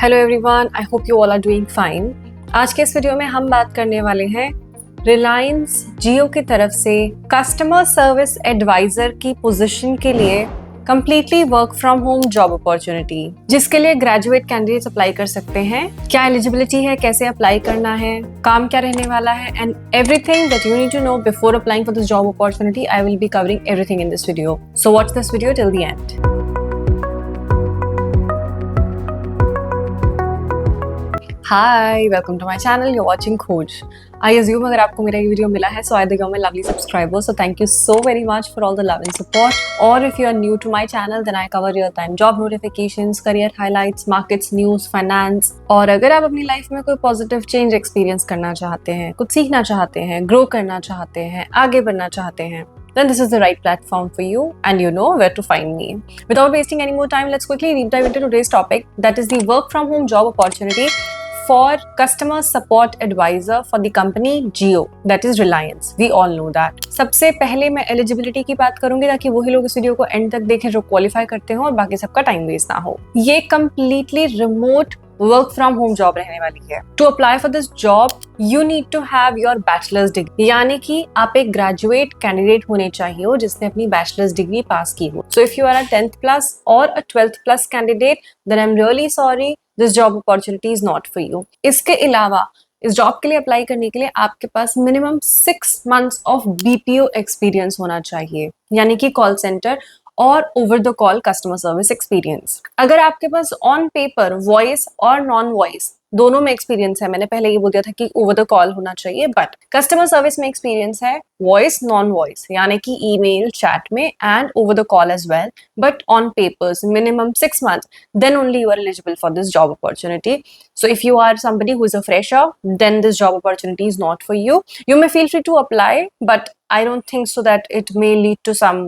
Hello everyone, I hope you all are doing fine. आज के इस वीडियो में हम बात करने वाले हैं रिलायंस जियो की तरफ से कस्टमर सर्विस एडवाइजर की पोजीशन के लिए completely work from home job opportunity, जिसके लिए ग्रेजुएट कैंडिडेट्स अप्लाई कर सकते हैं। क्या एलिजिबिलिटी है, कैसे अप्लाई करना है, काम क्या रहने वाला है, and everything that you need to know before applying for this job opportunity. I will be covering everything in this video, so watch this video till the end. Hi, welcome to my channel, you watching Khoj. I assume अगर आपको मेरा ये video मिला है सो either you're my lovely subscribers, so thank you so very much for all the love and support. Or if you are new to my channel, then I cover real-time job notifications, career highlights, markets news, finance. और अगर आप अपनी life में कोई positive change experience करना चाहते हैं, कुछ सीखना चाहते हैं, ग्रो करना चाहते हैं, आगे बढ़ना चाहते हैं, then this is the right platform for you and you know where to find me. Without wasting any more time, let's quickly deep dive into today's topic, that is the work from home job opportunity for customer support advisor for the company Jio, that is Reliance. We all know that. सबसे पहले मैं eligibility की बात करूंगी ताकि वही लोग इस वीडियो को एंड तक देखें जो क्वालिफाई करते हो और बाकी सबका टाइम वेस्ट ना हो। ये completely remote work from home job रहने वाली है। To apply for this job you need to have your bachelor's degree, यानी कि आप एक ग्रेजुएट कैंडिडेट होने चाहिए हो जिसने अपनी बैचलर्स डिग्री पास की हो। So if you are a 10th plus और a 12th plus candidate, then I am really sorry, this job opportunity is not for you. इसके अलावा इस जॉब के लिए अप्लाई करने के लिए आपके पास minimum 6 months of BPO experience होना चाहिए, यानी कि कॉल सेंटर और over the call customer service experience. अगर आपके पास ऑन पेपर वॉइस और नॉन वॉइस दोनों में एक्सपीरियंस है, मैंने पहले ये बोल दिया था कि ओवर द कॉल होना चाहिए, बट कस्टमर सर्विस में एक्सपीरियंस है वॉइस नॉन वॉइस, यानी कि ईमेल चैट में and over the call as well, but on papers minimum 6 months, then only you are eligible for this job opportunity. So if you are somebody who is a fresher, then this job opportunity is not for you. You may feel free to apply, but I don't think so that it may lead to some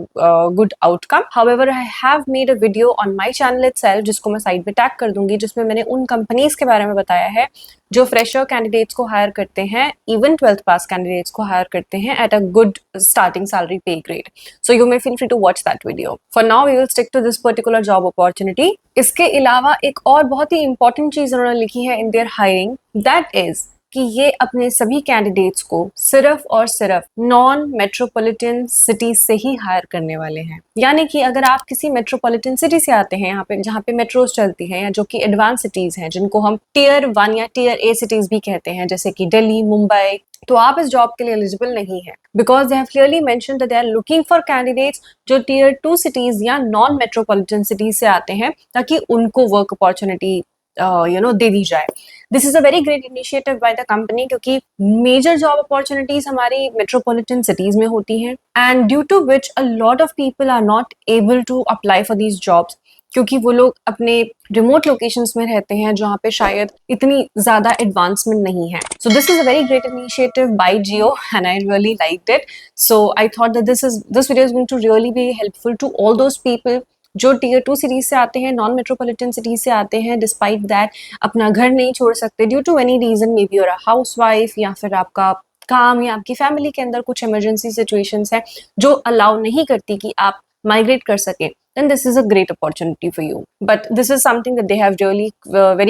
good outcome. However, I have made a video on my channel itself, जिसको मैं side में tag कर दूंगी, जिसमें मैंने उन companies के बारे में बताया है जो फ्रेशर कैंडिडेट्स को हायर करते हैं, इवन 12th पास कैंडिडेट्स को हायर करते हैं at a good starting salary pay grade. So you may feel free to watch that video. For now we will stick to this particular job opportunity. इसके अलावा एक और बहुत ही important चीज उन्होंने लिखी है in their hiring, that is कि ये अपने सभी कैंडिडेट्स को सिर्फ और सिर्फ नॉन मेट्रोपॉलिटन सिटीज से ही हायर करने वाले हैं। यानी कि अगर आप किसी मेट्रोपॉलिटन सिटी से आते हैं, यहाँ पे जहाँ पे मेट्रोज चलती हैं या जो कि एडवांस सिटीज हैं, जिनको हम टियर 1 या टियर ए सिटीज भी कहते हैं, जैसे कि दिल्ली, मुंबई, तो आप इस जॉब के लिए एलिजिबल नहीं है, because they have clearly mention that they are looking for candidates जो टियर 2 सिटीज या नॉन मेट्रोपॉलिटन सिटीज से आते हैं, ताकि उनको वर्क अपॉर्चुनिटी दे दी जाए. This is a very great initiative by the company, क्योंकि मेजर जॉब अपॉर्चुनिटीज हमारी मेट्रोपॉलिटन सिटीज में होती हैं, and due to which a lot of people are not able to apply for these jobs, क्योंकि वो लोग अपने रिमोट लोकेशंस में रहते हैं जहाँ पे शायद इतनी ज्यादा एडवांसमेंट नहीं है. So this is a very great initiative by Jio and I really liked it. So I thought that this video is going to really be helpful to all those people जो टियर 2 सिटीज से आते हैं, non metropolitan cities से आते हैं, despite that अपना घर नहीं छोड़ सकते due to any reason, maybe your a housewife, या फिर आपका काम या आपकी फैमिली के अंदर कुछ इमरजेंसी सिचुएशंस है जो अलाउ नहीं करती कि आप माइग्रेट कर सकें. Then this is a great opportunity for you. But this is something that they have really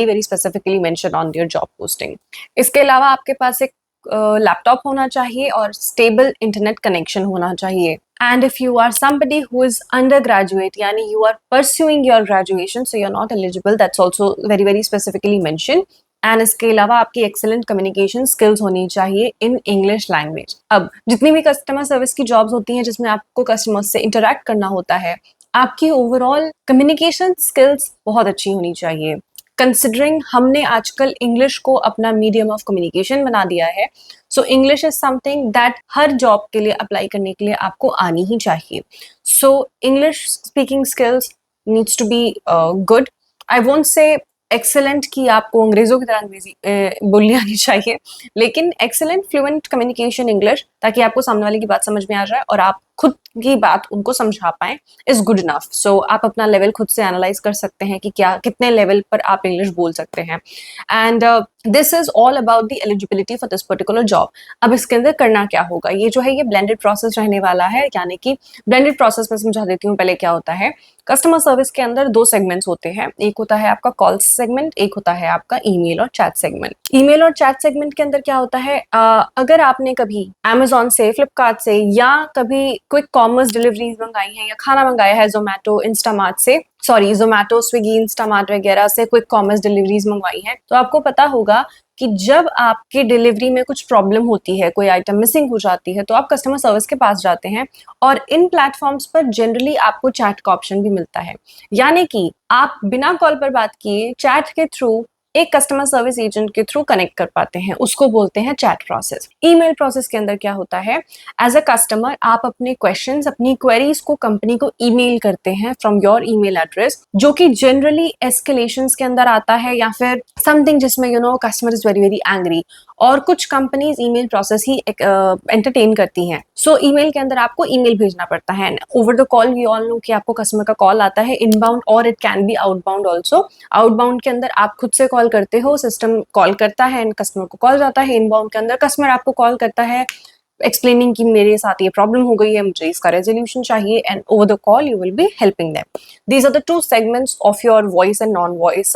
very specifically mentioned on their job posting. इसके अलावा आपके पास एक लैपटॉप होना चाहिए और स्टेबल इंटरनेट कनेक्शन होना चाहिए. And if you are somebody who is undergraduate, yani you are pursuing your graduation, so you're not eligible, that's also very specifically mentioned. And इसके अलावा आपकी excellent communication skills होनी चाहिए in English language. अब जितनी भी कस्टमर सर्विस की jobs होती हैं जिसमें आपको कस्टमर से इंटरेक्ट करना होता है, आपकी ओवरऑल कम्युनिकेशन स्किल्स बहुत अच्छी होनी चाहिए. कंसिडरिंग हमने आजकल इंग्लिश को अपना मीडियम ऑफ कम्युनिकेशन बना दिया है, so English is something that her job के लिए अप्लाई करने के लिए आपको आनी ही चाहिए. So English speaking skills needs to be good. I won't say excellent कि आपको अंग्रेजों की तरह अंग्रेजी बोलनी आनी चाहिए, लेकिन एक्सेलेंट फ्लुएंट कम्युनिकेशन इंग्लिश, ताकि आपको सामने वाले की बात समझ में आ जाए और आप खुद की बात उनको समझा पाएं इज गुड इनफ. सो आप अपना लेवल खुद से एनालाइज कर सकते हैं कि क्या कितने लेवल पर आप इंग्लिश बोल सकते हैं. And this is all about the eligibility for this particular job. अब इसके अंदर करना क्या होगा, ये जो है ये ब्लेंडेड प्रोसेस रहने वाला है. यानी कि ब्लेंडेड प्रोसेस में समझा देती हूँ पहले क्या होता है. कस्टमर सर्विस के अंदर दो सेगमेंट्स होते हैं. एक होता है आपका कॉल सेगमेंट, एक होता है आपका ईमेल और चैट सेगमेंट. ईमेल और चैट सेगमेंट के अंदर क्या होता है, अगर आपने कभी Amazon से, फ्लिपकार्ट से या कभी क्विक कॉमर्स डिलीवरीज मंगाई है या खाना मंगाया है जोमेटो इंस्टामार्ट से, सॉरी जोमेटो स्विगी इंस्टामार्ट वगैरह से क्विक कॉमर्स डिलीवरीज मंगवाई है, तो आपको पता होगा कि जब आपके डिलीवरी में कुछ प्रॉब्लम होती है, कोई आइटम मिसिंग हो जाती है, तो आप कस्टमर सर्विस के पास जाते हैं. और इन प्लेटफॉर्म्स पर जनरली आपको चैट का ऑप्शन भी मिलता है. यानी कि आप बिना कॉल पर बात किए चैट के थ्रू एक कस्टमर सर्विस एजेंट के थ्रू कनेक्ट कर पाते हैं. उसको बोलते हैं चैट प्रोसेस. ईमेल प्रोसेस के अंदर क्या होता है, एज अ कस्टमर आप अपने क्वेश्चंस, अपनी क्वेरीज को कंपनी को ईमेल करते हैं फ्रॉम योर ईमेल एड्रेस, जो कि जनरली एस्केलेशंस के अंदर आता है या फिर समथिंग जिसमें customer is very very angry. और कुछ कंपनीज ईमेल प्रोसेस ही एंटरटेन करती हैं. सो ईमेल के अंदर आपको ईमेल भेजना पड़ता है. Over the call we all know कि आपको कस्टमर का कॉल आता है इनबाउंड और it can be outbound also. Outbound के अंदर आप खुद से कॉल करते हो, सिस्टम कॉल करता है एंड कस्टमर को कॉल जाता है. इनबाउंड के अंदर कस्टमर आपको कॉल करता है एक्सप्लेनिंग कि मेरे साथ ये प्रॉब्लम हो गई है, मुझे इसका रेजोल्यूशन चाहिए, and over the call you will be helping them. These are the two segments of your voice and non-voice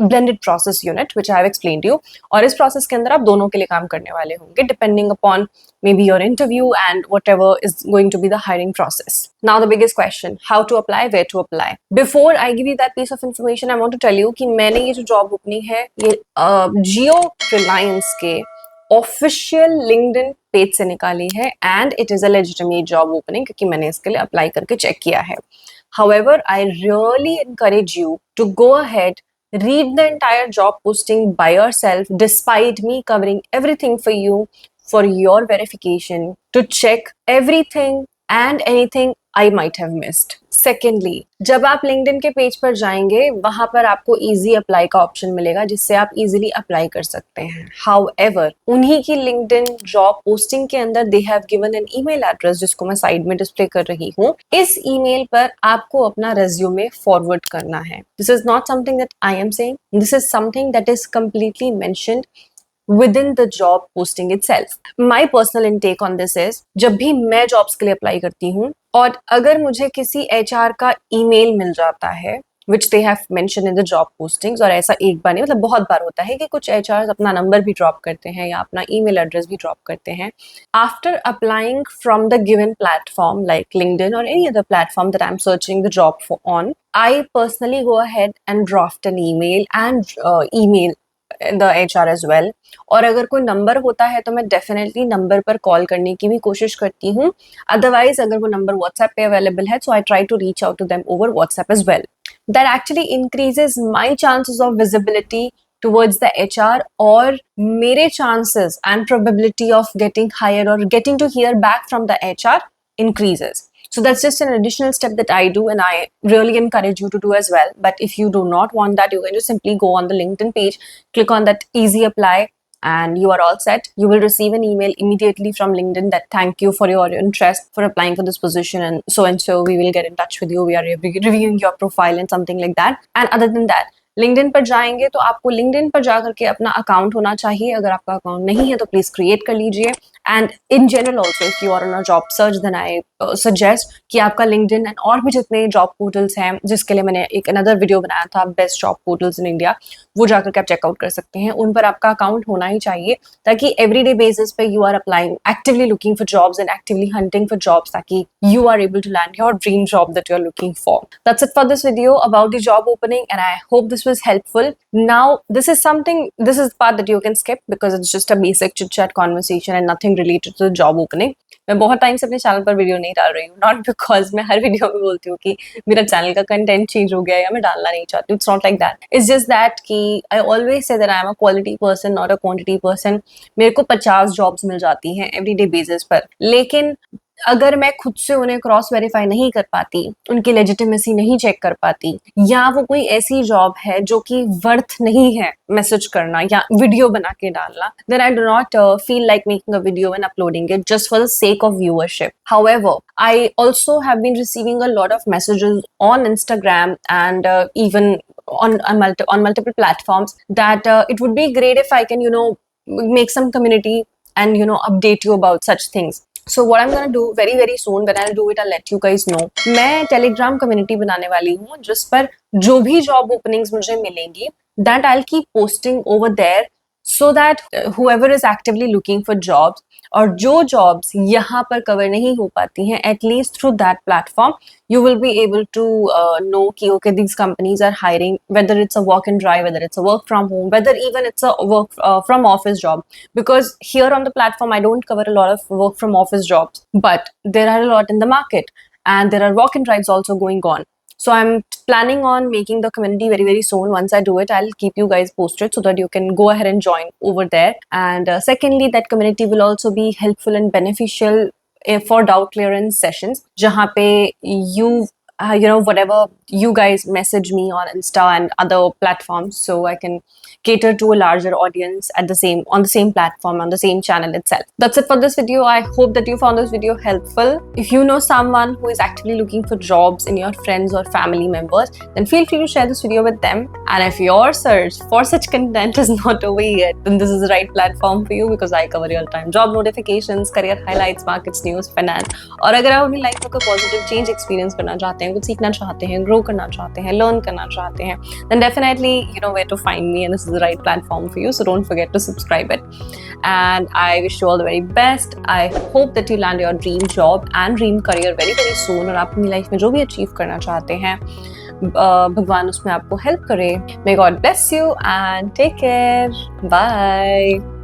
blended process unit which I have explained you. और इस प्रोसेस के अंदर आप दोनों के लिए काम करने वाले होंगे depending upon maybe your interview and whatever is going to be the hiring process. Now the biggest question, how to apply, where to apply. Before I give you that piece of information, I want to tell you कि मैंने ये जो job opening है ये जियो रिलायंस के official LinkedIn page से निकाली है and it is a legitimate job opening, क्योंकि मैंने इसके लिए अप्लाई करके चेक किया है. However, I really encourage you to go ahead, read the entire job posting by yourself, despite me covering everything for you for your verification, to check everything and anything I might have missed. Secondly, जब आप LinkedIn के page पर जाएंगे वहां पर आपको easy apply का option मिलेगा जिससे आप easily अप्लाई कर सकते हैं. However, उन्हीं की LinkedIn जॉब पोस्टिंग के अंदर they have given an email address जिसको मैं साइड में डिस्प्ले कर रही हूँ. इस ईमेल पर आपको अपना रेज्यूमे फॉरवर्ड करना है. This is not something that I am saying. This is something that is completely mentioned within the job posting itself. My personal intake on this is, जब भी मैं जॉब्स के लिए अप्लाई करती हूँ और अगर मुझे किसी HR का ईमेल मिल जाता है which they have mentioned in the job postings, और ऐसा एक बार नहीं मतलब बहुत बार होता है कि कुछ HRs अपना नंबर भी ड्रॉप करते हैं या अपना ईमेल एड्रेस भी ड्रॉप करते हैं. After applying from the given platform like LinkedIn or any other platform that I'm searching the job for on, I personally go ahead and draft an email and email the HR as well. और अगर कोई number होता है तो मैं definitely number पर call करने की भी कोशिश करती हूँ. अदरवाइज अगर वो नंबर व्हाट्सएप पे अवेलेबल है, so I try to reach out to them over WhatsApp as well. That actually increases my chances of visibility towards the HR, or मेरे chances and probability of getting hired or getting to hear back from the HR increases. So that's just an additional step that I do, and I really encourage you to do as well. But if you do not want that, you can just simply go on the LinkedIn page, click on that easy apply, and you are all set. You will receive an email immediately from LinkedIn that thank you for your interest for applying for this position, and so we will get in touch with you. We are reviewing your profile and something like that. And other than that, LinkedIn पर जाएंगे तो आपको LinkedIn पर जाकर के अपना account होना चाहिए. अगर आपका अकाउंट नहीं है तो प्लीज क्रिएट कर लीजिए. And in general also if you are on a job search then I suggest कि आपका LinkedIn एंड और भी जितने जॉब पोर्टल्स हैं, जिसके लिए मैंने एक अनदर वीडियो बनाया था best job portals in India, वो जाकर के आप चेकआउट कर सकते हैं. उन पर आपका अकाउंट होना ही चाहिए ताकि एवरीडे बेसिस पे you are applying, actively looking for jobs and actively hunting for jobs, ताकि you are able to land your dream job that you are looking for. That's it for this video about the job opening, and I hope this was helpful. Now, this is the part that you can skip because it's just a basic chit chat conversation and nothing related to the job opening. मैं बहुत time से अपने channel पर video नहीं डाल रही हूँ, not because मैं हर वीडियो में बोलती हूँ कि मेरा चैनल का कंटेंट चेंज हो गया या मैं डालना नहीं चाहती हूँ. It's not like that. It's just that कि I always say that I am a quality person not a quantity person. मेरे को 50 जॉब्स मिल जाती हैं एवरीडे बेसिस पर, लेकिन अगर मैं खुद से उन्हें क्रॉस वेरीफाई नहीं कर पाती, उनकी लेजिटिमेसी नहीं चेक कर पाती, या वो कोई ऐसी जॉब है जो कि वर्थ नहीं है मैसेज करना या वीडियो बना के डालना, then I do not feel like making a video and uploading it just for the sake of viewership. However, I also have been receiving a lot of messages on Instagram and even on multiple platforms that it would be great if I can, make some community and update you about such things. So what I'm gonna do very very soon, when I'll do it, I'll let you guys know. मैं Telegram community बनाने वाली हूँ जिस पर जो भी job openings मुझे मिलेंगी, that I'll keep posting over there so that whoever is actively looking for jobs, और जो जॉब्स यहाँ पर कवर नहीं हो पाती हैं, at least through that platform you will be able to know कि okay, these companies are hiring, whether it's a walk and drive, whether it's a work from home, whether even it's a work from office job. Because here on the platform I don't cover a lot of work from office jobs, but there are a lot in the market, and there are walk and drives also going on. So I'm planning on making the community very very soon. Once I do it, I'll keep you guys posted so that you can go ahead and join over there. And secondly, that community will also be helpful and beneficial for doubt clearance sessions, jahan pe you whatever you guys message me on Insta and other platforms, so I can cater to a larger audience on the same platform, on the same channel itself. That's it for this video. I hope that you found this video helpful. If you know someone who is actively looking for jobs in your friends or family members, then feel free to share this video with them. And if your search for such content is not over yet, then this is the right platform for you, because I cover real-time job notifications, career highlights, markets news, finance. और अगर आप अपनी life में कोई positive change experience करना चाहते हैं, कुछ सीखना चाहते हैं, ग्रो करना चाहते हैं, लर्न करना चाहते हैं, then definitely you know where to find me, and this is the right platform for you. So don't forget to subscribe it. And I wish you all the very best. I hope that you land your dream job and dream career very very soon. और आप अपनी life में जो भी achieve करना चाहते हैं, भगवान उसमें आपको हेल्प करे. May God bless you and take care. Bye.